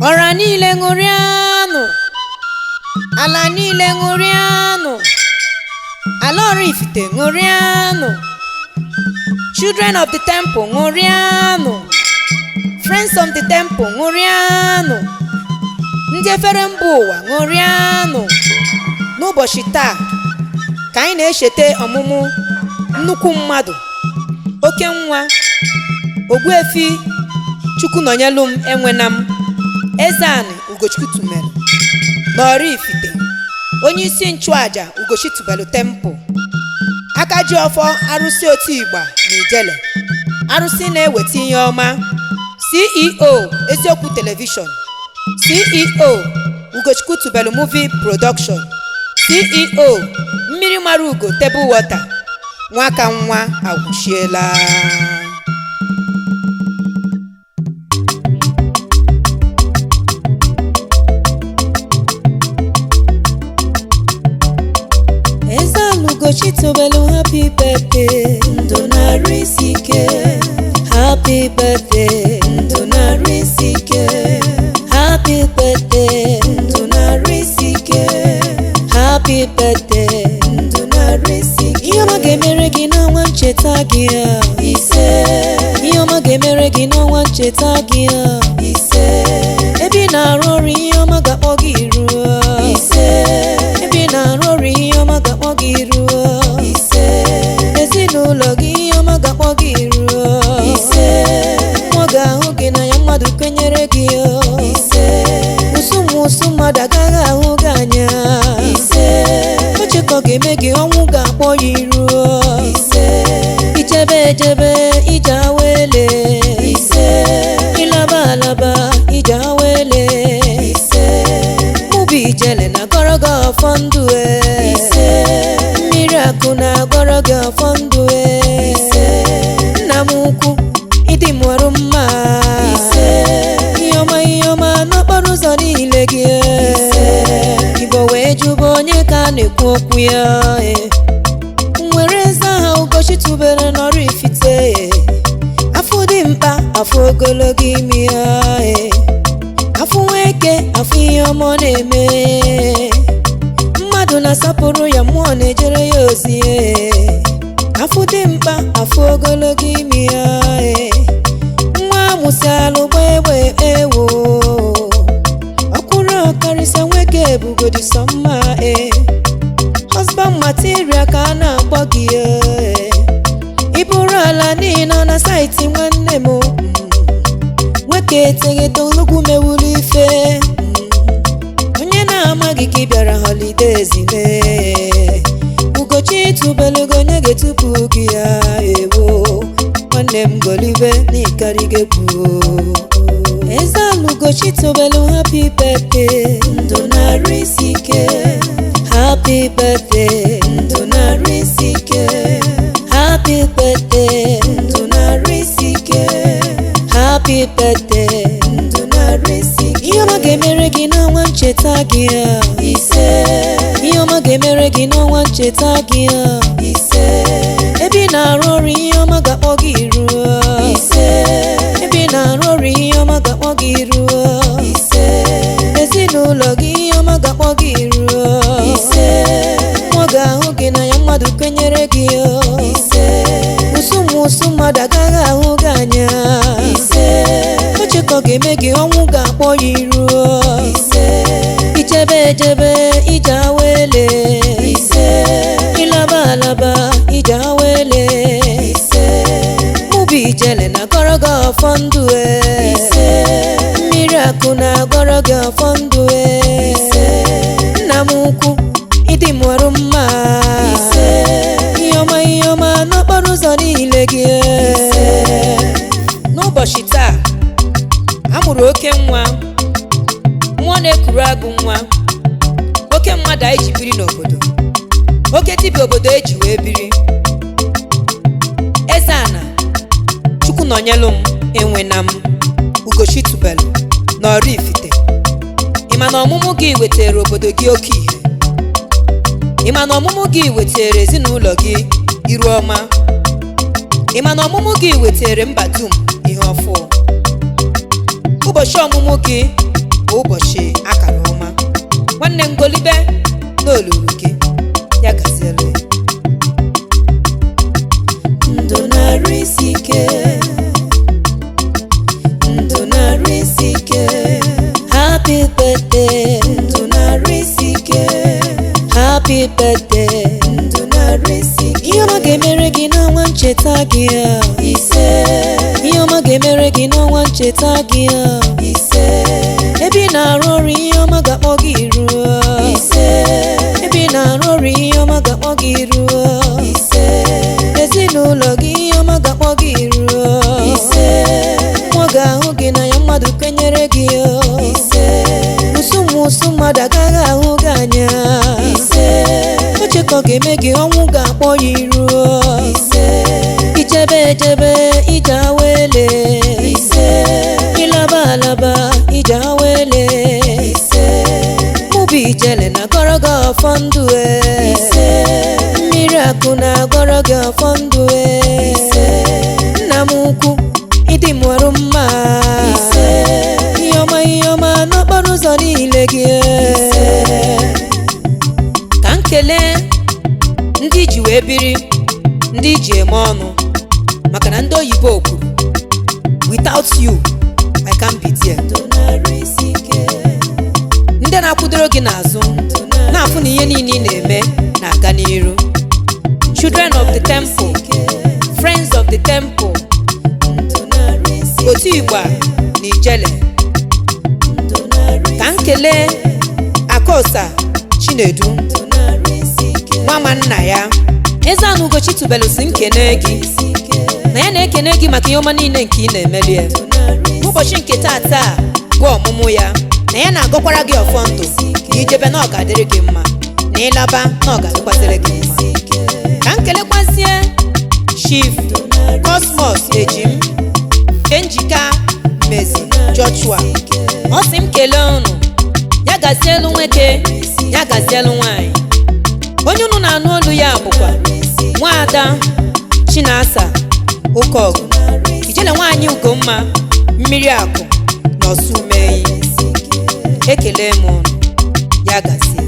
Ọra niile ṅụrịanụ, ala niile ṅụrịanụ, ala Oraifite ṅụrịanụ, children of the temple ṅụrịanụ, friends of the temple ṅụrịanụ, ndị efere mba ụwa ṅụrịanụ. N'ụbọchị taa ka anyị na-echeta ọmụmụ nnukwu mmadụ, oke nwa, Ogbuefi Chukwunọnyelụm Enwenam, Eze-Ana Ugochitubelu n'Oraifite, onye isi nchụaja Ugochitubelu Temple, aka ji ọfọ arụsị otu Igba n'Ijele, arụsị na-eweta ihe ọma, CEO Eziokwu Television, CEO Ugochitubelu Movie Production, CEO Mmiri Mara Ugo Table Water, nwaka nwa agwụchiela. Eze-Ana Ugochitubelu, happy birthday, ndụ na-arụ isi ike. Happy birthday, ndụ na-arụ isi ike. Happy birthday, ndụ na-arụ isi ike. Happy birthday, ndụ na-arụ isi ike. Ihe ọma ga-emere gị n'ọnwa ncheta gị a. Ise. Ihe ọma ga-emere gị n'ọnwa ncheta gị a. Ise. Ebe ị na-arụ ọrụ, ihe ọma ga-akpọ gị ruo. Ise. Ebe ị na-arụ ọrụ, ihe ọma ga-akpọ gị ruo. Ise. Ezinụlọ gị, ihe ọma ga-akpọ gị ruo. Ise. Nwa ga-ahụ gị na ya, mmadụ kwenyere gị. Ise. Ụsụ mmadụ agaghị ahụ gị anya. Ise. Ochekọ ga-eme gị, ọnwụ ga-akpọ ya iruo. Ise. Ijebe ejebe, ije awele. Ise. Ịlaba alaba, ije awele. Ise. Mụbụ ijele na-agọrọ gị ọfọ ndụ. Ise. Mmiri akụ na-agọrọ gị ọfọ ndụ. Ise. Nna m ukwu, ịdị m ọrụ mma. Ise. Ihe ọma n'okporo ụzọ niile gị. Ise. Igbo wee jụba onye ka a na-ekwu okwu ya. Nwere Eze-Ana Ugochitubelu n'Oraifite, afọ dị mkpa, afọ ogologo imi ya. Afọ nweke, afọ ihe ọma na-eme. Mmadụ na-asapụrụ ya, mmụọ na-ejere ya ozi. Afọ dị mkpa, afọ ogologo imi ya. Nwa amụsịalụ gbegbe ewo, ọkwụrụ ọkarịsịa nweke ebugodi sọ mma. Husband material ka a na-akpọ gị. Iburu ala niile na saịtị nwanne m. Nweke eteghete olugwu mewuru ife. Onye na-amaghị ka ị bịara holidays mee. Ugochitubelu onye ga-etupu gị ya ewo. Nwanne m golibe n'ịkarịgo egwu. Eze-Ana Ugochitubelu, happy birthday, ndụ na-arụ isi ike. Happy birthday, ndụ na-arụ isi ike. Happy birthday, ndụ na-arụ isi ike. Happy birthday, ndụ na-arụ isi ike. Ihe ọma ga-emere gị n'ọnwa ncheta gị a. Ise. Ihe ọma ga-emere gị n'ọnwa ncheta gị a. Ise. Ebe ị na-arụ ọrụ, ihe ọma ga-akpọ gị ruo. Ise. Ebe ị na-arụ ọrụ, ihe ọma ga-akpọ gị ruo. Ise. Ezinụlọ gị, ihe ọma ga-akpọ gị ruo. Ise. Nwa ga-ahụ gị na ya, mmadụ kwenyere gị. Ise. Ụsụ mmadụ agaghị ahụ gị anya. Ise. Ochekọ ga-eme gị, ọnwụ ga-akpọ ya iruo. Ise. Ijebe ejebe, ije awele. Ise. Ịlaba alaba, ije awele. Ise. Mụbụ ijele na-agọrọ gị ọfọ ndụ. Ise. Mmiri akụ na-agọrọ gị ọfọ ndụ. Ise. Nna m ukwu, ịdị m ọrụ mma. Ise. Ihe ọma n'okporo ụzọ niile gị. Ise. N'ụbọchị taa a mụrụ oke nwa, mmụọ na-ekuru agụ nwa, oke mmadụ anyị ji biri n'obodo, oke dibịa obodo eji wee biri. Eze-Ana Chukwunọnyelụm Enwenam Ugochitubelu n'Oraifite. Ịma na ọmụmụ gị wetara obodo gị oke ihe. Ịma na ọmụmụ gị wetara ezinụlọ gị iru ọma. Ịma na ọmụmụ gị wetara mba dum ihe ọfụ. Ụbọchị ọmụmụ gị ụbọchị akara ọma. Nwanne m golibe n'olulu gị, ya gaziere. Ndụ na-arụ isi ike, ndụ na-arụ isi ike. Happy birthday, ndụ na-arụ isi ike. Happy birthday, ndụ na-arụ isi ike. Ihe ọma ga-emere gị n'ọnwa ncheta gị a. Ise. Ihe ọma ga-emere gị n'ọnwa ncheta gị a. Ise. Ebe ị na-arụ ọrụ, ihe ọma ga-akpọ gị ruo. Ise. Ebe ị na-arụ ọrụ, ihe ọma ga-akpọ gị ruo. Ise. Ezinụlọ gị, ihe ọma ga-akpọ gị ruo. Ise. Nwa ga-ahụ gị na ya, mmadụ kwenyere gị. Ise. Ụsụ mmadụ agaghị ahụ gị anya. Ise. Ochekọ ga-eme gị, ọnwụ ga-akpọ ya iruo. Ise. Ichebe ejebe, ije awele. Ise. Ịlaba alaba, ije awele. Ise. Mụbụ ijele na-agọrọ gị ọfọ ndụ. Ise. Mmiri akụ na-agọrọ gị ọfọ ndụ. Ise. Nna m ukwu, ịdị m ọrụ mma. Ise. Ihe ọma n'okporo ụzọ niile gị. Ise. Ka m kelee ndị ji wee biri, ndị ji eme ọnụ, maka na ndị oyibo kwuru without you I can't be there. Ndị na-akwụdoro gị n'azụ, na-afụ na ihe niile ị na-eme na-aga n'iru. Children of the temple, friends of the temple, otu Igba na Ijele. Ka m kelee Akosa Chinedu, nwa nna ya Eze-Ana Ugochi tubelu si nkene gị, na ya na-ekene gị maka ihe ọma niile nke ị na-emeli ya. Ụbọchị nke taa bụ ọmụmụ ya, na ya na-agọkwara gị ọfọ ndụ, na ijebe na ọ ga-adịrị gị mma, na ịlaba na ọ ga-adịkwazịrị gị mma. Ka m kelekwazie Chief Cosmos Ejim Enjika Mezi Joshua. Ọ sị m kelee unu, ya gazielu nwoke, ya gazielu nwanyị. Onye unu na-anụ olu ya bụkwa Nwaada Chinasa Ụkọgụ, Ijele nwanyị Ugomma Mmiri Akụ na Ọsụmeyi. Ekele m unu, ya gazie.